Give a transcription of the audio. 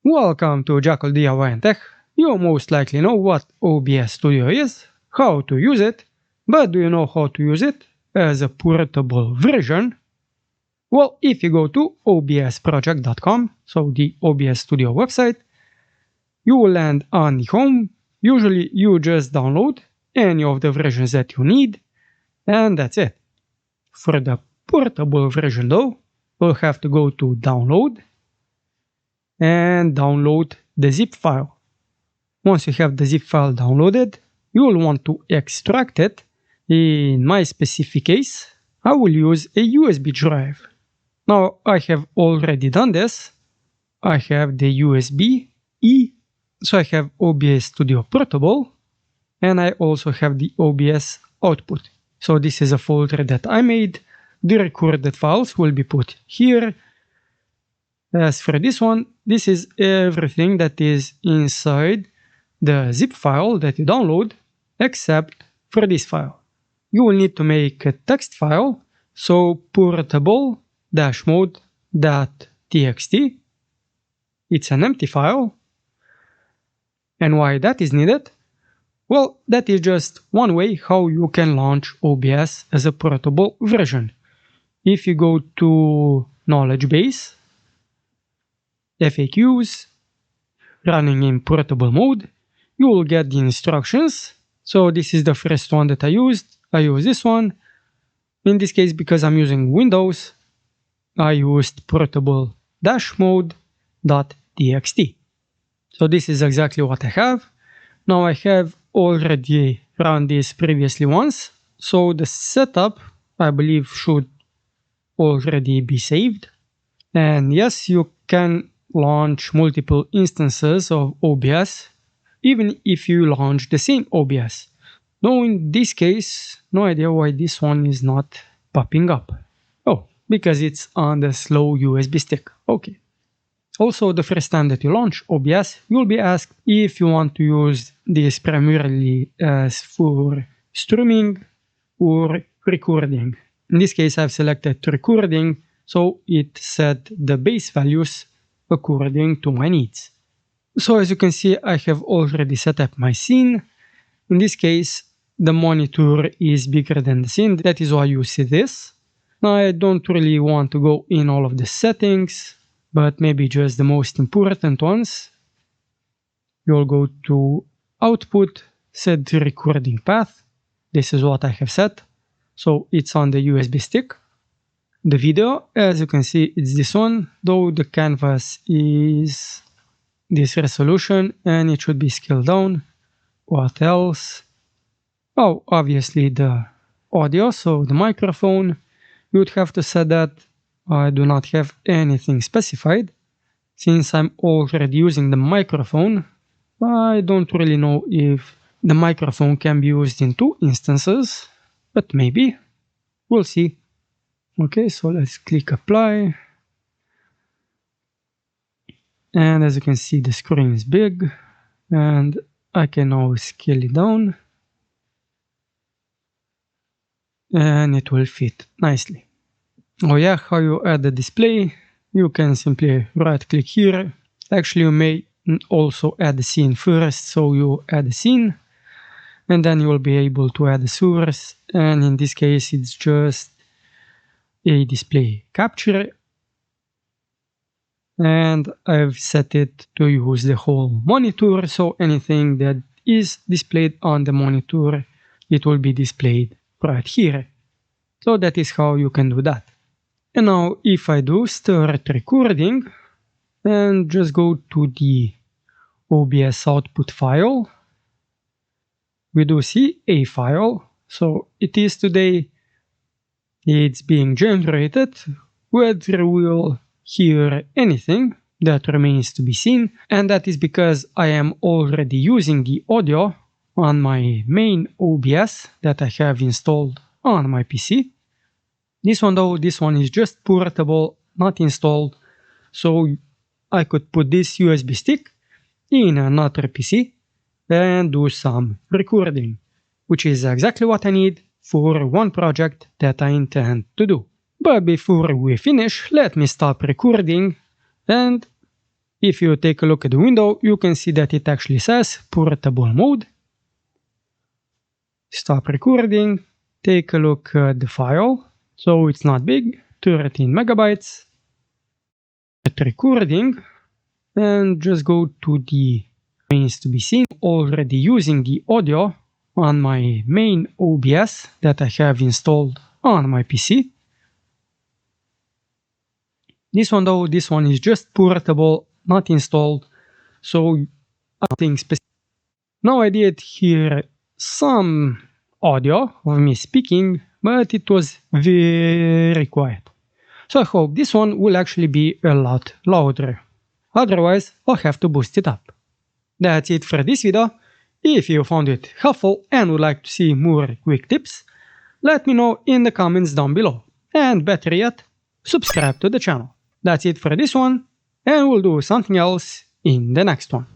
Welcome to Jackal DIY and Tech. You most likely know what OBS Studio is, how to use it, but do you know how to use it as a portable version? Well, if you go to obsproject.com, so the OBS Studio website, you will land on the home. Usually you just download any of the versions that you need, and that's it. For the portable version though, we'll have to go to download and download the zip file. Once you have the zip file downloaded, you will want to extract it. In my specific case, I will use a USB drive. Now I have already done this. I have the USB-E, so I have OBS Studio Portable, and I also have the OBS output. So this is a folder that I made. The recorded files will be put here. As for this one, this is everything that is inside the zip file that you download, except for this file. You will need to make a text file, so portable-mode.txt. It's an empty file. And why that is needed? Well, that is just one way how you can launch OBS as a portable version. If you go to knowledge base, FAQs, running in portable mode, you will get the instructions. So this is the first one that I used. I use this one. In this case, because I'm using Windows, I used portable-mode.txt. So this is exactly what I have. Now I have already run this previously once. So the setup, I believe, should already be saved. And yes, you can launch multiple instances of OBS, even if you launch the same OBS. Though in this case, no idea why this one is not popping up. Oh, because it's on the slow USB stick. Okay. Also, the first time that you launch OBS, you'll be asked if you want to use this primarily as for streaming or recording. In this case, I've selected recording, so it set the base values according to my needs. So as you can see, I have already set up my scene. In this case, the monitor is bigger than the scene. That is why you see this. Now I don't really want to go in all of the settings, but maybe just the most important ones. You'll go to output, set the recording path. This is what I have set. So it's on the USB stick. The video, as you can see, it's this one, though the canvas is this resolution and it should be scaled down. What else? Oh, obviously the audio, so the microphone. You would have to set that. I do not have anything specified. Since I'm already using the microphone, I don't really know if the microphone can be used in two instances, but maybe. We'll see. Okay, so let's click apply. And as you can see, the screen is big and I can now scale it down and it will fit nicely. Oh yeah, how you add the display? You can simply right click here. Actually, you may also add the scene first, so you add the scene and then you will be able to add the source, and in this case it's just a display capture, and I've set it to use the whole monitor, so anything that is displayed on the monitor, it will be displayed right here. So that is how you can do that. And now if I do start recording and just go to the OBS output file, we do see a file. So it is today. It's being generated. Whether we'll hear anything, that remains to be seen, and that is because I am already using the audio on my main OBS that I have installed on my PC. This one though, this one is just portable, not installed, so I could put this USB stick in another PC and do some recording, which is exactly what I need for one project that I intend to do. But before we finish, let me stop recording and If you take a look at the window, you can see that it actually says portable mode. Stop recording, take a look at the file. So it's not big, 13 megabytes. At recording, and just go to the means to be seen. Already using the audio on my main OBS that I have installed on my PC. This one though, this one is just portable, not installed, so nothing specific. Now I did hear some audio of me speaking, but it was very quiet. So I hope this one will actually be a lot louder. Otherwise, I'll have to boost it up. That's it for this video. If you found it helpful and would like to see more quick tips, let me know in the comments down below. And better yet, subscribe to the channel. That's it for this one, and we'll do something else in the next one.